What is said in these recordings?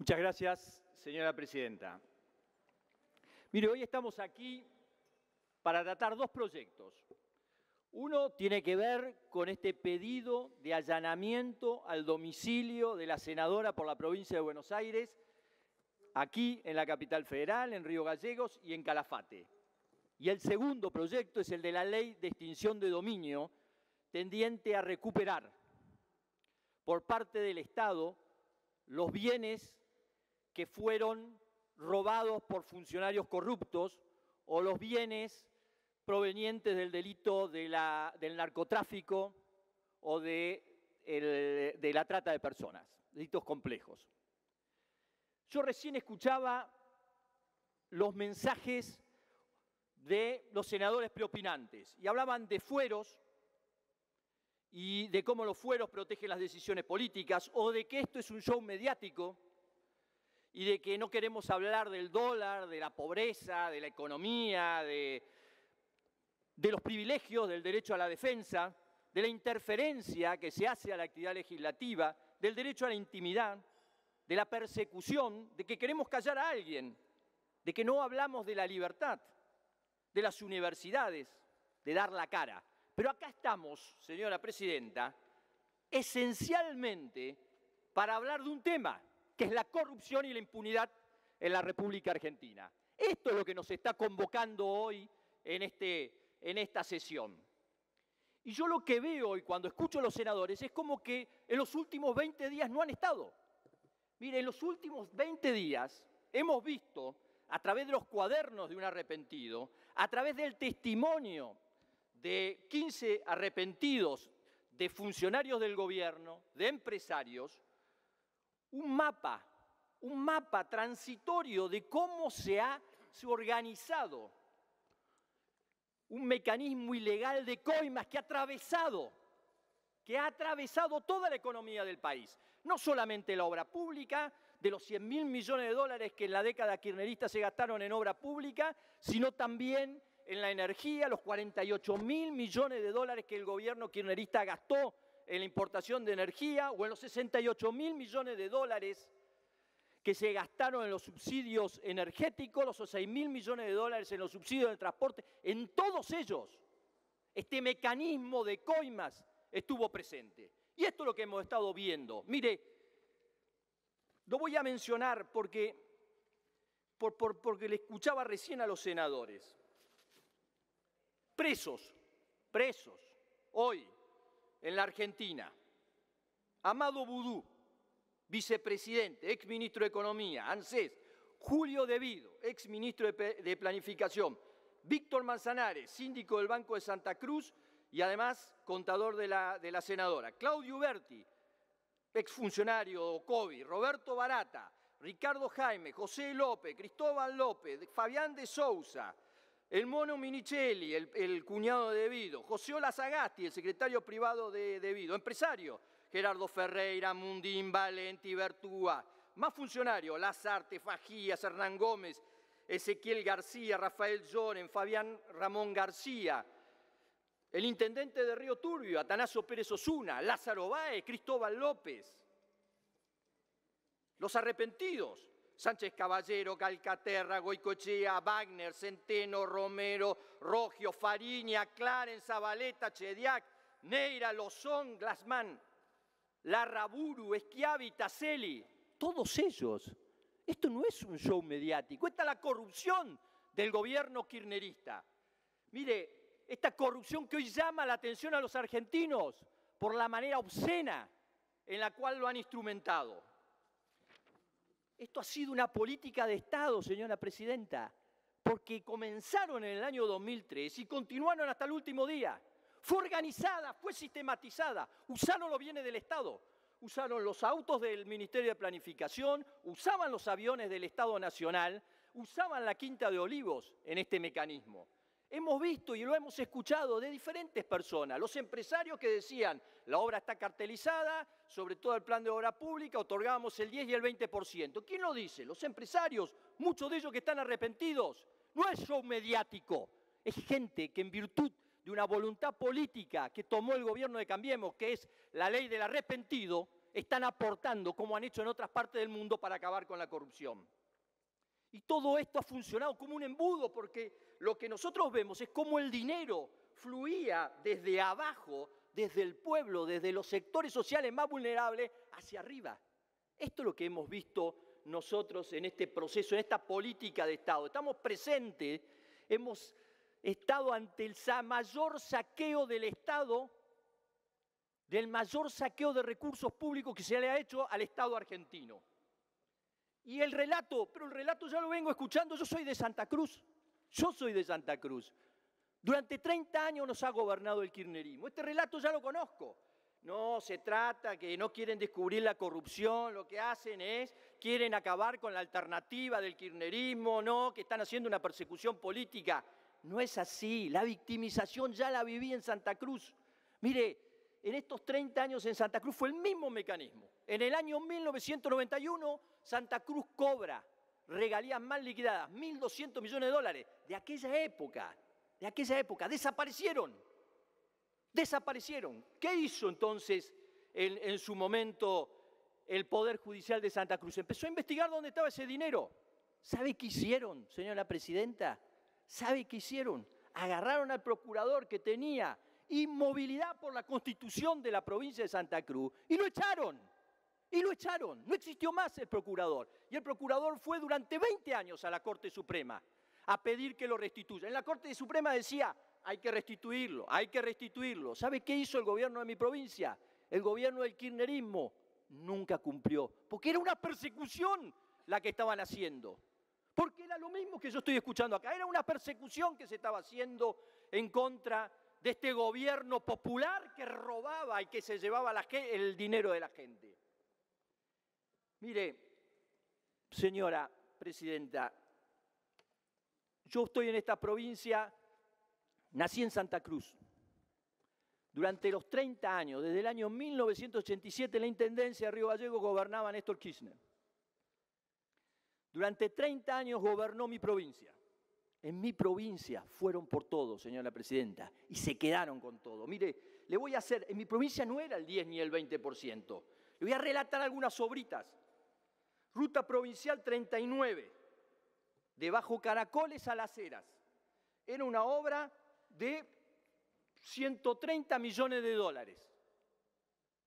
Muchas gracias, señora presidenta. Mire, hoy estamos aquí para tratar dos proyectos. Uno tiene que ver con este pedido de allanamiento al domicilio de la senadora por la provincia de Buenos Aires, aquí en la capital federal, en Río Gallegos y en Calafate. Y el segundo proyecto es el de la ley de extinción de dominio, tendiente a recuperar por parte del Estado los bienes que fueron robados por funcionarios corruptos o los bienes provenientes del delito del narcotráfico o de la trata de personas, delitos complejos. Yo recién escuchaba los mensajes de los senadores preopinantes y hablaban de fueros y de cómo los fueros protegen las decisiones políticas o de que esto es un show mediático y de que no queremos hablar del dólar, de la pobreza, de la economía, de los privilegios, del derecho a la defensa, de la interferencia que se hace a la actividad legislativa, del derecho a la intimidad, de la persecución, de que queremos callar a alguien, de que no hablamos de la libertad, de las universidades, de dar la cara. Pero acá estamos, señora presidenta, esencialmente para hablar de un tema, que es la corrupción y la impunidad en la República Argentina. Esto es lo que nos está convocando hoy en esta sesión. Y yo lo que veo y cuando escucho a los senadores es como que en los últimos 20 días no han estado. Mire, en los últimos 20 días hemos visto, a través de los cuadernos de un arrepentido, a través del testimonio de 15 arrepentidos, de funcionarios del gobierno, de empresarios, un mapa transitorio de cómo se ha organizado un mecanismo ilegal de coimas que ha atravesado toda la economía del país. No solamente la obra pública, de los 100.000 millones de dólares que en la década kirchnerista se gastaron en obra pública, sino también en la energía, los 48.000 millones de dólares que el gobierno kirchnerista gastó en la importación de energía, o en los 68.000 millones de dólares que se gastaron en los subsidios energéticos, los 6.000 millones de dólares en los subsidios del transporte. En todos ellos, este mecanismo de coimas estuvo presente. Y esto es lo que hemos estado viendo. Mire, lo voy a mencionar porque le escuchaba recién a los senadores. Presos, hoy, en la Argentina. Amado Boudou, vicepresidente, exministro de Economía, ANSES. Julio De Vido, exministro de Planificación. Víctor Manzanares, síndico del Banco de Santa Cruz y además contador de la senadora. Claudio Uberti, exfuncionario COVID. Roberto Barata, Ricardo Jaime, José López, Cristóbal López, Fabián de Sousa, el Mono Minichelli, el cuñado de De Vido, José Ola Sagasti, el secretario privado de De Vido, empresario, Gerardo Ferreira, Mundín, Valenti, Bertúa, más funcionarios, Lazarte, Fajías, Hernán Gómez, Ezequiel García, Rafael Lloren, Fabián Ramón García, el intendente de Río Turbio, Atanasio Pérez Osuna, Lázaro Báez, Cristóbal López, los arrepentidos, Sánchez Caballero, Calcaterra, Goicoechea, Wagner, Centeno, Romero, Rogio, Fariña, Clarence, Zabaleta, Chediak, Neira, Lozón, Glasman, Larraburu, Schiavi, Taselli, todos ellos. Esto no es un show mediático, esta es la corrupción del gobierno kirchnerista. Mire, esta corrupción que hoy llama la atención a los argentinos por la manera obscena en la cual lo han instrumentado. Esto ha sido una política de Estado, señora presidenta, porque comenzaron en el año 2003 y continuaron hasta el último día. Fue organizada, fue sistematizada, usaron los bienes del Estado, usaron los autos del Ministerio de Planificación, usaban los aviones del Estado Nacional, usaban la Quinta de Olivos en este mecanismo. Hemos visto y lo hemos escuchado de diferentes personas, los empresarios que decían la obra está cartelizada, sobre todo el plan de obra pública, otorgábamos el 10 y el 20%. ¿Quién lo dice? Los empresarios, muchos de ellos que están arrepentidos. No es show mediático, es gente que en virtud de una voluntad política que tomó el gobierno de Cambiemos, que es la ley del arrepentido, están aportando, como han hecho en otras partes del mundo, para acabar con la corrupción. Y todo esto ha funcionado como un embudo, porque lo que nosotros vemos es cómo el dinero fluía desde abajo, desde el pueblo, desde los sectores sociales más vulnerables, hacia arriba. Esto es lo que hemos visto nosotros en este proceso, en esta política de Estado. Estamos presentes, hemos estado ante el mayor saqueo del Estado, del mayor saqueo de recursos públicos que se le ha hecho al Estado argentino. Y el relato ya lo vengo escuchando, yo soy de Santa Cruz, Durante 30 años nos ha gobernado el kirchnerismo, este relato ya lo conozco. No se trata que no quieren descubrir la corrupción, lo que hacen es, quieren acabar con la alternativa del kirchnerismo, no, que están haciendo una persecución política. No es así, la victimización ya la viví en Santa Cruz. Mire, en estos 30 años en Santa Cruz fue el mismo mecanismo. En el año 1991, Santa Cruz cobra regalías mal liquidadas, 1.200 millones de dólares, de aquella época, desaparecieron. ¿Qué hizo entonces en su momento el Poder Judicial de Santa Cruz? Empezó a investigar dónde estaba ese dinero. ¿Sabe qué hicieron, señora presidenta? ¿Sabe qué hicieron? Agarraron al procurador que tenía inmovilidad por la Constitución de la provincia de Santa Cruz y lo echaron. No existió más el procurador. Y el procurador fue durante 20 años a la Corte Suprema a pedir que lo restituya. En la Corte Suprema decía, hay que restituirlo. ¿Sabe qué hizo el gobierno de mi provincia? El gobierno del kirchnerismo nunca cumplió, porque era una persecución la que estaban haciendo. Porque era lo mismo que yo estoy escuchando acá, era una persecución que se estaba haciendo en contra de este gobierno popular que robaba y que se llevaba el dinero de la gente. Mire, señora presidenta, yo estoy en esta provincia, nací en Santa Cruz. Durante los 30 años, desde el año 1987, en la Intendencia de Río Gallegos gobernaba Néstor Kirchner. Durante 30 años gobernó mi provincia. En mi provincia fueron por todo, señora presidenta, y se quedaron con todo. Mire, en mi provincia no era el 10 ni el 20%. Le voy a relatar algunas obritas. Ruta Provincial 39, de Bajo Caracoles a Las Heras. Era una obra de 130 millones de dólares.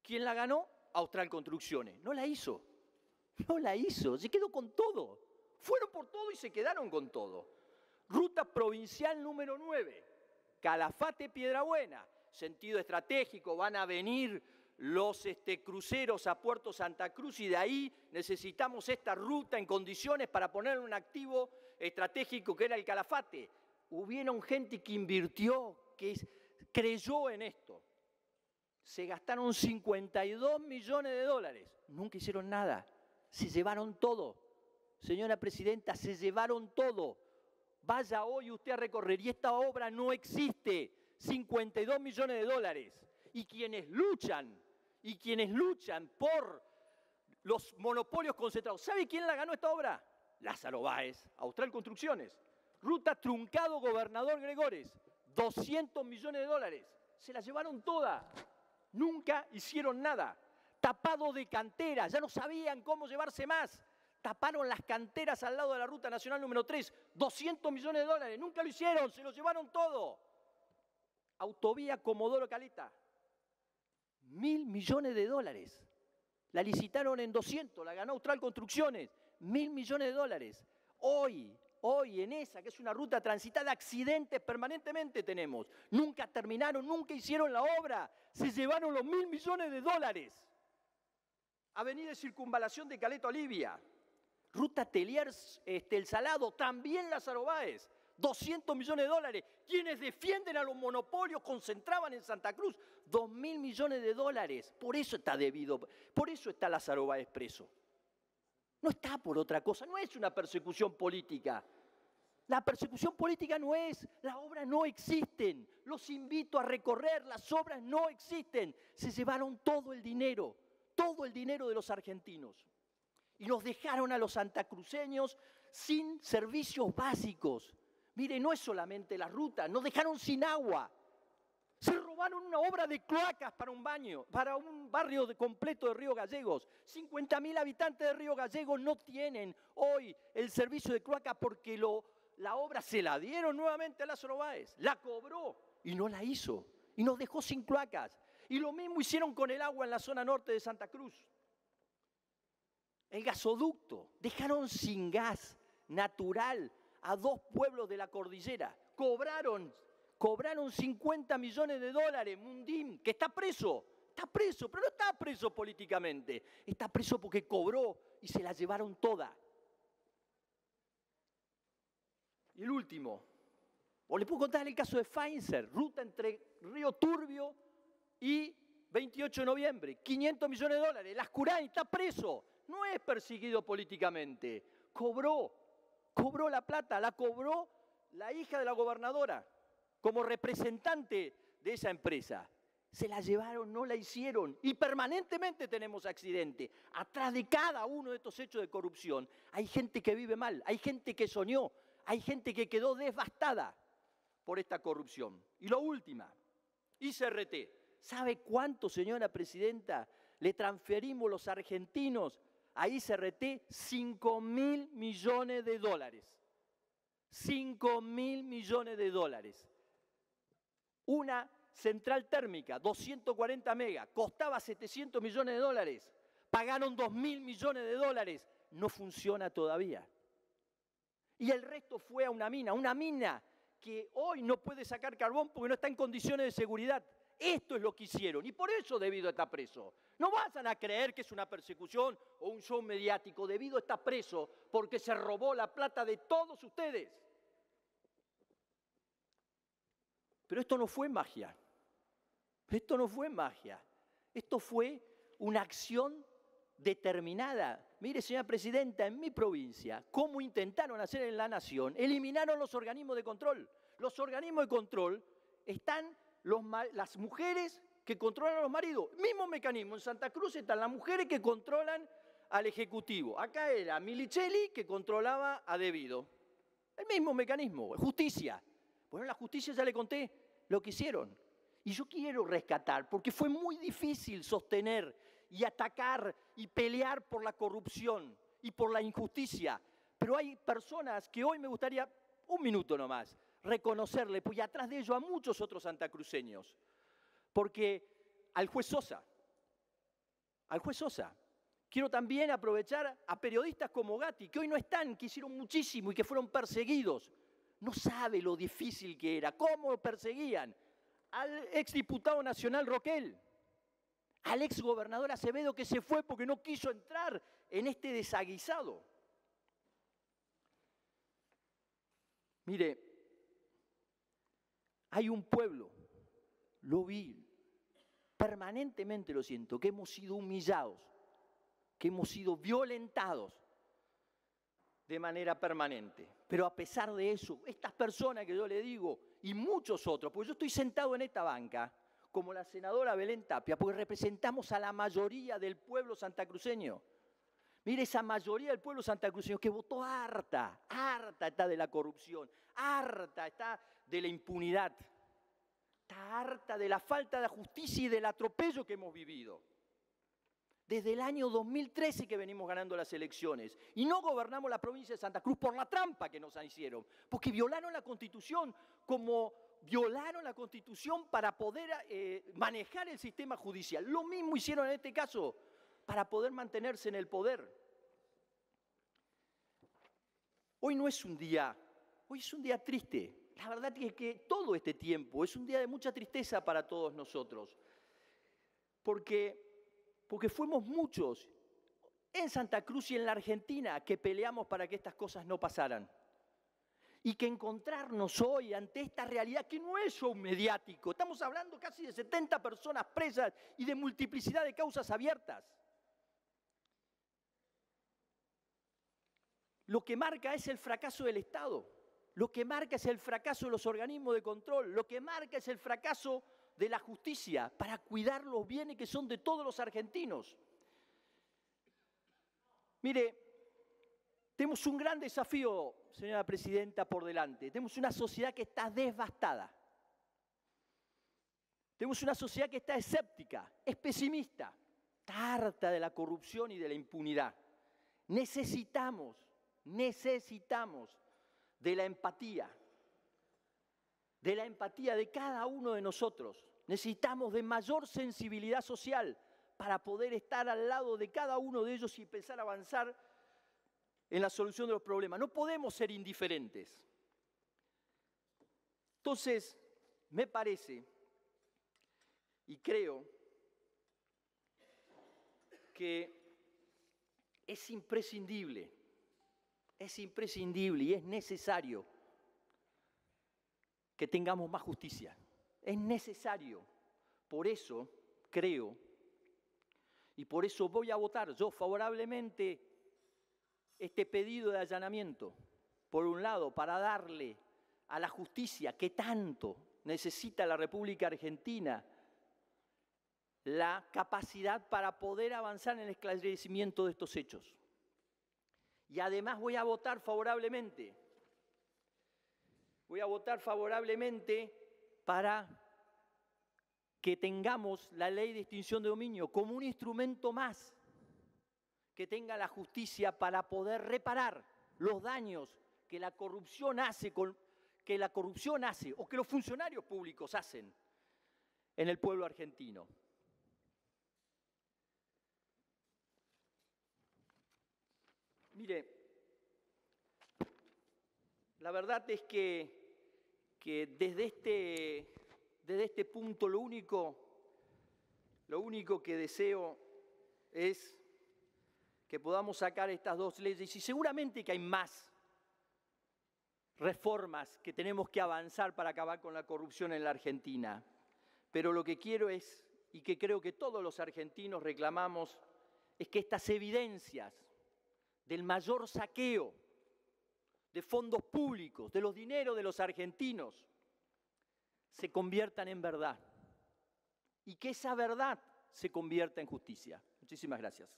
¿Quién la ganó? Austral Construcciones. No la hizo, se quedó con todo. Fueron por todo y se quedaron con todo. Ruta Provincial número 9, Calafate Piedrabuena, sentido estratégico, van a venir los cruceros a Puerto Santa Cruz y de ahí necesitamos esta ruta en condiciones para poner un activo estratégico que era el Calafate. Hubieron gente que invirtió, que creyó en esto. Se gastaron 52 millones de dólares, nunca hicieron nada, se llevaron todo. Señora presidenta, se llevaron todo. Vaya hoy usted a recorrer y esta obra no existe. 52 millones de dólares. Y quienes luchan por los monopolios concentrados. ¿Sabe quién la ganó esta obra? Lázaro Báez, Austral Construcciones. Ruta Truncado Gobernador Gregores, 200 millones de dólares. Se la llevaron toda. Nunca hicieron nada. Tapado de canteras, ya no sabían cómo llevarse más. Taparon las canteras al lado de la Ruta Nacional número 3, 200 millones de dólares. Nunca lo hicieron, se lo llevaron todo. Autovía Comodoro Caleta, 1.000 millones de dólares. La licitaron en 200, la ganó Austral Construcciones, 1.000 millones de dólares. Hoy en esa, que es una ruta transitada, accidentes permanentemente tenemos. Nunca terminaron, nunca hicieron la obra. Se llevaron los 1.000 millones de dólares. Avenida de Circunvalación de Caleta Olivia. Ruta Teliers, El Salado, también Lázaro Báez. 200 millones de dólares. Quienes defienden a los monopolios concentraban en Santa Cruz 2.000 millones de dólares. Por eso está por eso está Lázaro Báez preso. No está por otra cosa, no es una persecución política. La persecución política no es, las obras no existen. Los invito a recorrer, las obras no existen. Se llevaron todo el dinero de los argentinos. Y nos dejaron a los santacruceños sin servicios básicos. Mire, no es solamente la ruta, nos dejaron sin agua. Se robaron una obra de cloacas para un barrio completo de Río Gallegos. 50.000 habitantes de Río Gallegos no tienen hoy el servicio de cloaca porque la obra se la dieron nuevamente a Lázaro Báez. La cobró y no la hizo. Y nos dejó sin cloacas. Y lo mismo hicieron con el agua en la zona norte de Santa Cruz. El gasoducto. Dejaron sin gas natural a 2 pueblos de la cordillera. Cobraron 50 millones de dólares, Mundim, que está preso, pero no está preso políticamente, está preso porque cobró y se la llevaron toda. Y el último, o le puedo contar el caso de Pfizer, ruta entre Río Turbio y 28 de noviembre, 500 millones de dólares, Lascurain está preso, no es perseguido políticamente, cobró la plata, la cobró la hija de la gobernadora, como representante de esa empresa. Se la llevaron, no la hicieron. Y permanentemente tenemos accidentes. Atrás de cada uno de estos hechos de corrupción hay gente que vive mal, hay gente que soñó, hay gente que quedó devastada por esta corrupción. Y lo último, ICRT. ¿Sabe cuánto, señora presidenta, le transferimos los argentinos a ICRT? 5.000 millones de dólares. 5.000 millones de dólares. Una central térmica, 240 megas, costaba 700 millones de dólares. Pagaron 2.000 millones de dólares. No funciona todavía. Y el resto fue a una mina que hoy no puede sacar carbón porque no está en condiciones de seguridad. Esto es lo que hicieron y por eso Debido está preso. No vayan a creer que es una persecución o un show mediático. Debido está preso porque se robó la plata de todos ustedes. Pero esto no fue magia. Esto no fue magia. Esto fue una acción determinada. Mire, señora presidenta, en mi provincia, ¿cómo intentaron hacer en La Nación? Eliminaron los organismos de control. Los organismos de control están las mujeres que controlan a los maridos. Mismo mecanismo. En Santa Cruz están las mujeres que controlan al Ejecutivo. Acá era Milichelli que controlaba a Debido. El mismo mecanismo. Justicia. Bueno, la justicia ya le conté lo que hicieron. Y yo quiero rescatar, porque fue muy difícil sostener y atacar y pelear por la corrupción y por la injusticia. Pero hay personas que hoy me gustaría, un minuto nomás, reconocerle, pues y atrás de ello a muchos otros santacruceños. Porque al juez Sosa, quiero también aprovechar a periodistas como Gatti, que hoy no están, que hicieron muchísimo y que fueron perseguidos. No sabe lo difícil que era, cómo lo perseguían. Al exdiputado nacional Roquel, al exgobernador Acevedo que se fue porque no quiso entrar en este desaguisado. Mire, hay un pueblo, lo vi, permanentemente lo siento, que hemos sido humillados, que hemos sido violentados de manera permanente. Pero a pesar de eso, estas personas que yo le digo, y muchos otros, porque yo estoy sentado en esta banca, como la senadora Belén Tapia, porque representamos a la mayoría del pueblo santacruceño. Mire, esa mayoría del pueblo santacruceño que votó harta está de la corrupción, harta está de la impunidad, está harta de la falta de justicia y del atropello que hemos vivido. Desde el año 2013 que venimos ganando las elecciones y no gobernamos la provincia de Santa Cruz por la trampa que nos hicieron, porque violaron la Constitución como violaron la Constitución para poder manejar el sistema judicial. Lo mismo hicieron en este caso para poder mantenerse en el poder. Hoy no es un día, hoy es un día triste. La verdad es que todo este tiempo es un día de mucha tristeza para todos nosotros, porque fuimos muchos en Santa Cruz y en la Argentina que peleamos para que estas cosas no pasaran. Y que encontrarnos hoy ante esta realidad que no es show mediático, estamos hablando casi de 70 personas presas y de multiplicidad de causas abiertas. Lo que marca es el fracaso del Estado, lo que marca es el fracaso de los organismos de control, lo que marca es el fracaso de la justicia para cuidar los bienes que son de todos los argentinos. Mire, tenemos un gran desafío, señora presidenta, por delante. Tenemos una sociedad que está devastada. Tenemos una sociedad que está escéptica, es pesimista, está harta de la corrupción y de la impunidad. Necesitamos de la empatía de cada uno de nosotros. Necesitamos de mayor sensibilidad social para poder estar al lado de cada uno de ellos y empezar a avanzar en la solución de los problemas. No podemos ser indiferentes. Entonces, me parece y creo que es imprescindible y es necesario que tengamos más justicia. Es necesario. Por eso creo y por eso voy a votar yo favorablemente este pedido de allanamiento. Por un lado, para darle a la justicia que tanto necesita la República Argentina la capacidad para poder avanzar en el esclarecimiento de estos hechos. Y además voy a votar favorablemente para que tengamos la ley de extinción de dominio como un instrumento más que tenga la justicia para poder reparar los daños que la corrupción hace o que los funcionarios públicos hacen en el pueblo argentino. Mire, la verdad es que desde este punto lo único que deseo es que podamos sacar estas dos leyes, y seguramente que hay más reformas que tenemos que avanzar para acabar con la corrupción en la Argentina. Pero lo que quiero es, y que creo que todos los argentinos reclamamos, es que estas evidencias del mayor saqueo de fondos públicos, de los dineros de los argentinos, se conviertan en verdad y que esa verdad se convierta en justicia. Muchísimas gracias.